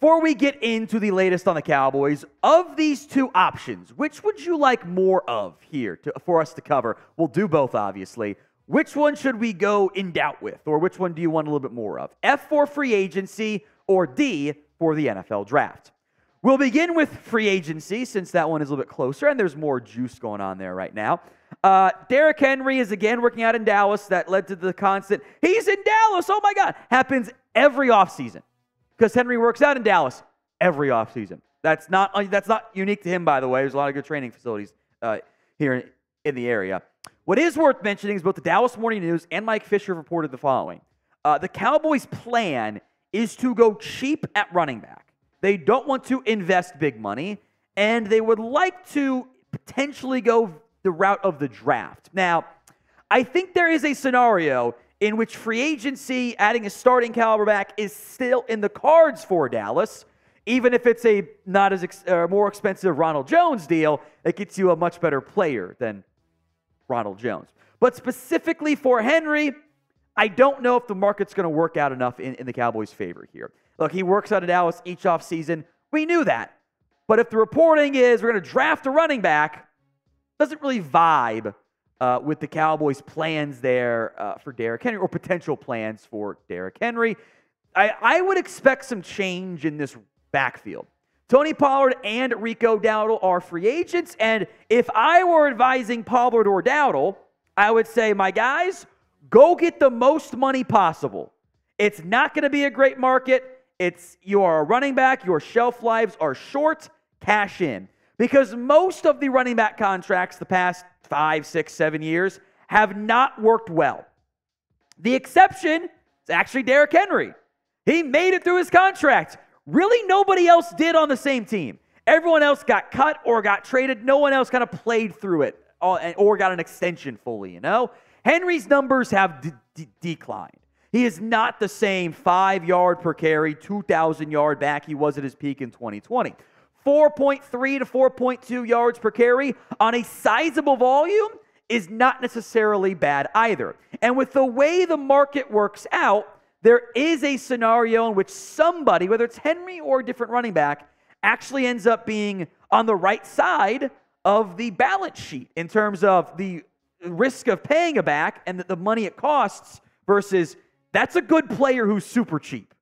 Before we get into the latest on the Cowboys, of these two options, which would you like more of here for us to cover? We'll do both, obviously. Which one should we go in doubt with, or which one do you want a little bit more of? F for free agency, or D for the NFL draft? We'll begin with free agency, since that one is a little bit closer, and there's more juice going on there right now. Derrick Henry is again working out in Dallas. That led to the constant, he's in Dallas, oh my God, happens every offseason. Because Henry works out in Dallas every offseason. That's not unique to him, by the way. There's a lot of good training facilities here in the area. What is worth mentioning is both the Dallas Morning News and Mike Fisher reported the following. The Cowboys' plan is to go cheap at running back. They don't want to invest big money, and they would like to potentially go the route of the draft. Now, I think there is a scenario in which free agency, adding a starting caliber back, is still in the cards for Dallas, even if it's a not as more expensive Ronald Jones deal. It gets you a much better player than Ronald Jones. But specifically for Henry, I don't know if the market's going to work out enough in the Cowboys' favor here. Look, he works out of Dallas each offseason. We knew that. But if the reporting is we're going to draft a running back, doesn't really vibe with the Cowboys' plans there for Derrick Henry, or potential plans for Derrick Henry. I would expect some change in this backfield. Tony Pollard and Rico Dowdle are free agents, and if I were advising Pollard or Dowdle, I would say, my guys, go get the most money possible. It's not going to be a great market. You are a running back. Your shelf lives are short. Cash in. Because most of the running back contracts the past 5, 6, 7 years have not worked well. The exception is actually Derrick Henry. He made it through his contract. Really, nobody else did on the same team. Everyone else got cut or got traded. No one else kind of played through it or got an extension fully, you know? Henry's numbers have declined. He is not the same 5-yard per carry, 2,000-yard back he was at his peak in 2020. 4.3 to 4.2 yards per carry on a sizable volume is not necessarily bad either. And with the way the market works out, there is a scenario in which somebody, whether it's Henry or a different running back, actually ends up being on the right side of the balance sheet in terms of the risk of paying a back and the money it costs versus that's a good player who's super cheap.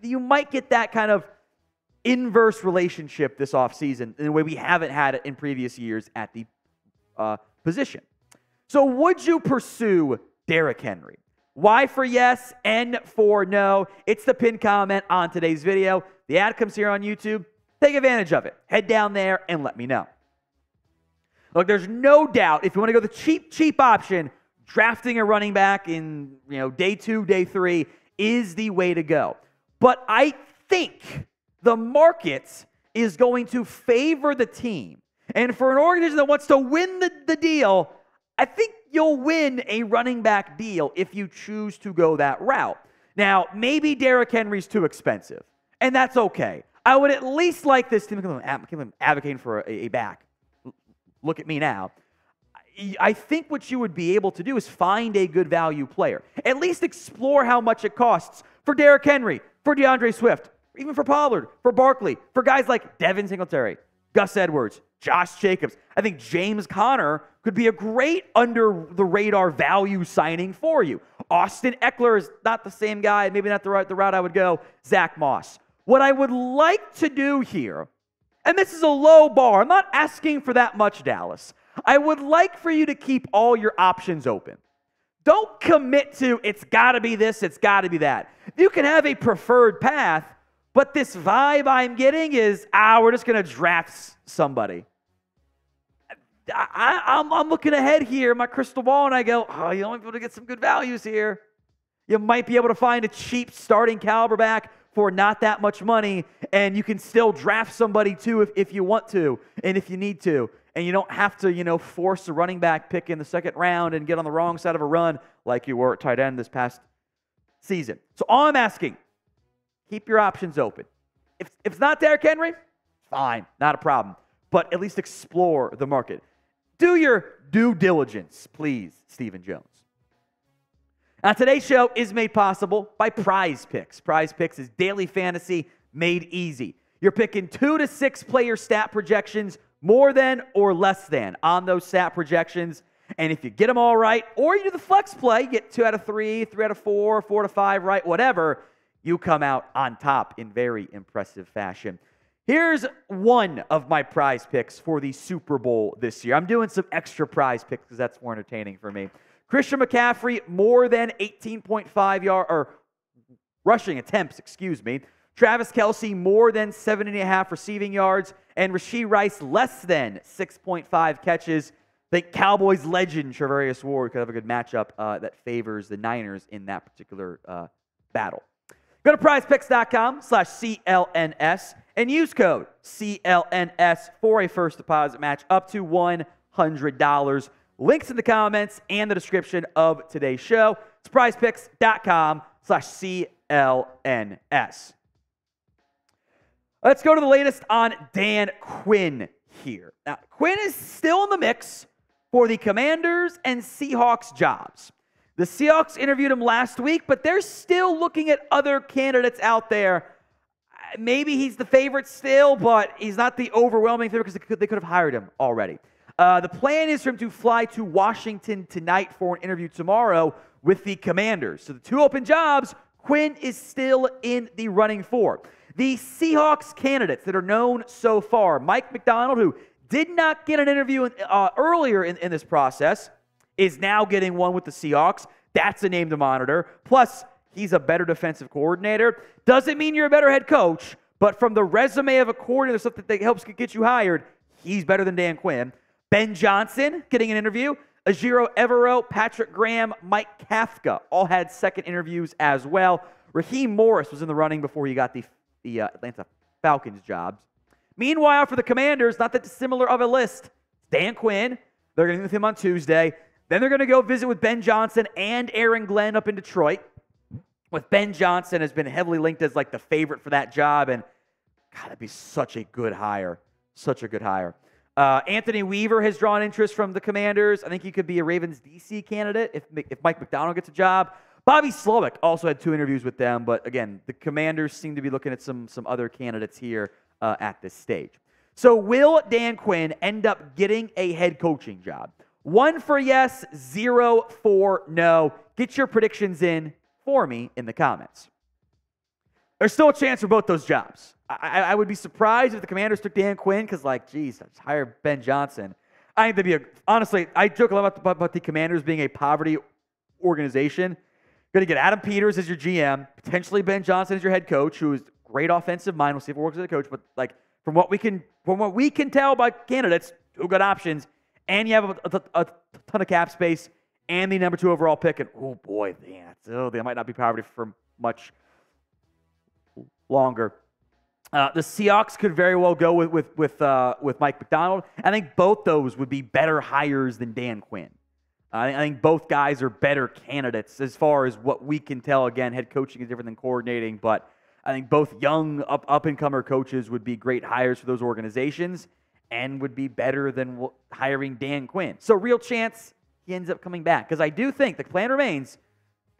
You might get that kind of inverse relationship this offseason in a way we haven't had it in previous years at the position. So would you pursue Derrick Henry? Y for yes, N for no. It's the pinned comment on today's video. The ad comes here on YouTube. Take advantage of it. Head down there and let me know. Look, there's no doubt if you want to go the cheap option, drafting a running back in day 2, day 3 is the way to go. But I think the market is going to favor the team. And for an organization that wants to win the deal, I think you'll win a running back deal if you choose to go that route. Now, maybe Derrick Henry's too expensive, and that's okay. I would at least like this team advocating for a back. Look at me now. I think what you would be able to do is find a good value player. At least explore how much it costs for Derrick Henry, for DeAndre Swift, even for Pollard, for Barkley, for guys like Devin Singletary, Gus Edwards, Josh Jacobs. I think James Conner could be a great under-the-radar value signing for you. Austin Eckler is not the same guy, maybe not the route I would go. Zach Moss. What I would like to do here, and this is a low bar, I'm not asking for that much, Dallas. I would like for you to keep all your options open. Don't commit to, it's got to be this, it's got to be that. You can have a preferred path, but this vibe I'm getting is, we're just going to draft somebody. I'm looking ahead here, my crystal ball, and I go, you might be able to get some good values here. You might be able to find a cheap starting caliber back for not that much money, and you can still draft somebody too if you want to and if you need to. And you don't have to, force a running back pick in the second round and get on the wrong side of a run like you were at tight end this past season. So all I'm asking, keep your options open. If it's not Derrick Henry, fine, not a problem. But at least explore the market. Do your due diligence, please, Stephen Jones. Now, today's show is made possible by Prize Picks. Prize Picks is daily fantasy made easy. You're picking 2 to 6 player stat projections, more than or less than on those stat projections. And if you get them all right, or you do the flex play, you get 2 out of 3, 3 out of 4, 4 out of 5 right, whatever, you come out on top in very impressive fashion. Here's one of my prize picks for the Super Bowl this year. I'm doing some extra prize picks because that's more entertaining for me. Christian McCaffrey, more than 18.5 yard or rushing attempts, Travis Kelce, more than 7.5 receiving yards. And Rashee Rice, less than 6.5 catches. I think Cowboys legend Charvarius Ward could have a good matchup that favors the Niners in that particular battle. Go to prizepicks.com/CLNS and use code CLNS for a first deposit match up to $100. Links in the comments and the description of today's show. It's prizepicks.com/CLNS. Let's go to the latest on Dan Quinn here. Now, Quinn is still in the mix for the Commanders and Seahawks jobs. The Seahawks interviewed him last week, but they're still looking at other candidates out there. Maybe he's the favorite still, but he's not the overwhelming favorite because they could have hired him already. The plan is for him to fly to Washington tonight for an interview tomorrow with the Commanders. So the 2 open jobs, Quinn is still in the running for. The Seahawks candidates that are known so far, Mike Macdonald, who did not get an interview earlier in this process, is now getting one with the Seahawks. That's a name to monitor. Plus, he's a better defensive coordinator. Doesn't mean you're a better head coach, but from the resume of a coordinator, stuff that helps get you hired, he's better than Dan Quinn. Ben Johnson getting an interview. Ajiro Evero, Patrick Graham, Mike Kafka all had second interviews as well. Raheem Morris was in the running before he got the Atlanta Falcons jobs. Meanwhile, for the Commanders, not that dissimilar of a list, Dan Quinn. They're going to meet with him on Tuesday. Then they're going to go visit with Ben Johnson and Aaron Glenn up in Detroit. With Ben Johnson has been heavily linked as like the favorite for that job, and God, that'd be such a good hire. Such a good hire. Anthony Weaver has drawn interest from the Commanders. I think he could be a Ravens DC candidate if Mike Macdonald gets a job. Bobby Slowick also had 2 interviews with them, but again, the Commanders seem to be looking at some other candidates here at this stage. So will Dan Quinn end up getting a head coaching job? 1 for yes, 0 for no. Get your predictions in for me in the comments. There's still a chance for both those jobs. I would be surprised if the Commanders took Dan Quinn because, like, geez, let's hire Ben Johnson. I think that'd be honestly, I joke a lot about the Commanders being a poverty organization. Going to get Adam Peters as your GM, potentially Ben Johnson as your head coach, who is great offensive mind. We'll see if it works as a coach, but like from what we can tell by candidates, 2 good options, and you have a ton of cap space and the number 2 overall pick. And oh boy, they might not be poverty for much longer. The Seahawks could very well go with Mike Macdonald. I think both those would be better hires than Dan Quinn. I think both guys are better candidates as far as what we can tell. Again, head coaching is different than coordinating, but I think both young up-and-comer coaches would be great hires for those organizations and would be better than hiring Dan Quinn. So real chance he ends up coming back because I do think the plan remains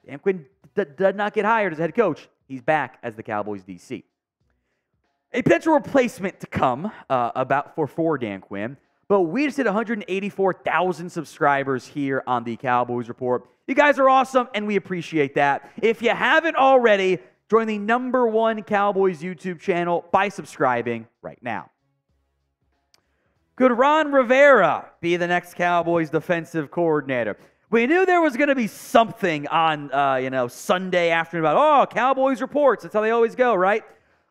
Dan Quinn did not get hired as a head coach. He's back as the Cowboys DC. A potential replacement to come for Dan Quinn. But we just hit 184,000 subscribers here on the Cowboys Report. You guys are awesome, and we appreciate that. If you haven't already, join the #1 Cowboys YouTube channel by subscribing right now. Could Ron Rivera be the next Cowboys defensive coordinator? We knew there was going to be something on Sunday afternoon about, Cowboys Reports. That's how they always go, right?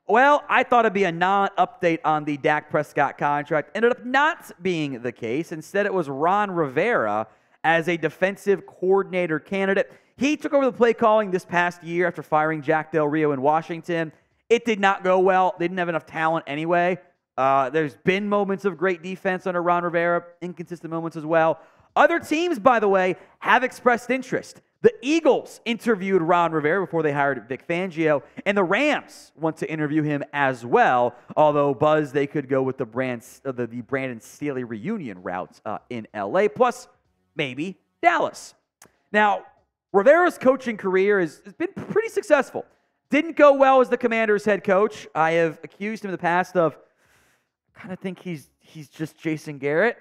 Well, I thought it'd be a non-update on the Dak Prescott contract. Ended up not being the case. Instead, it was Ron Rivera as a defensive coordinator candidate. He took over the play calling this past year after firing Jack Del Rio in Washington. It did not go well. They didn't have enough talent anyway. There's been moments of great defense under Ron Rivera, inconsistent moments as well. Other teams, by the way, have expressed interest. The Eagles interviewed Ron Rivera before they hired Vic Fangio, and the Rams want to interview him as well, although buzz they could go with the Brandon Staley reunion route in L.A., plus maybe Dallas. Now, Rivera's coaching career has been pretty successful. Didn't go well as the Commanders head coach. I have accused him in the past of kind of think he's just Jason Garrett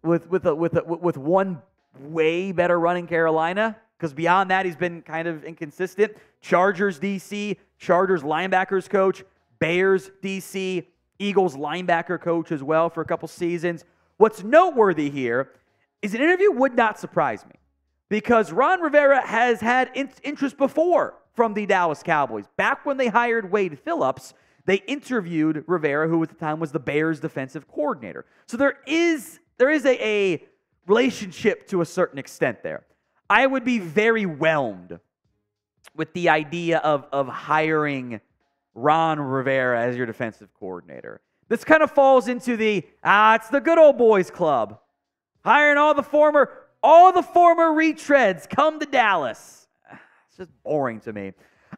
with one way better run in Carolina, because beyond that he's been kind of inconsistent. Chargers DC, Chargers linebackers coach, Bears DC, Eagles linebacker coach as well for a couple seasons. What's noteworthy here is an interview would not surprise me, because Ron Rivera has had interest before from the Dallas Cowboys. Back when they hired Wade Phillips, they interviewed Rivera, who at the time was the Bears defensive coordinator. So there is a relationship to a certain extent there. I would be very whelmed with the idea of hiring Ron Rivera as your defensive coordinator. This kind of falls into it's the good old boys club. Hiring all the former retreads come to Dallas. It's just boring to me.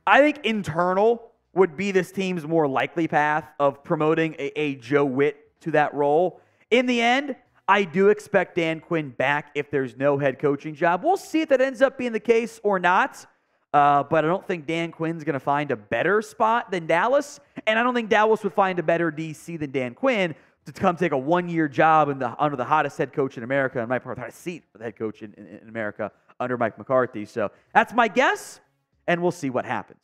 I think internal would be this team's more likely path of promoting a Joe Witt to that role. In the end, I do expect Dan Quinn back if there's no head coaching job. We'll see if that ends up being the case or not. But I don't think Dan Quinn's going to find a better spot than Dallas. And I don't think Dallas would find a better DC than Dan Quinn to come take a one-year job under the hottest head coach in America, and might probably have a seat for the head coach in America under Mike McCarthy. So that's my guess, and we'll see what happens.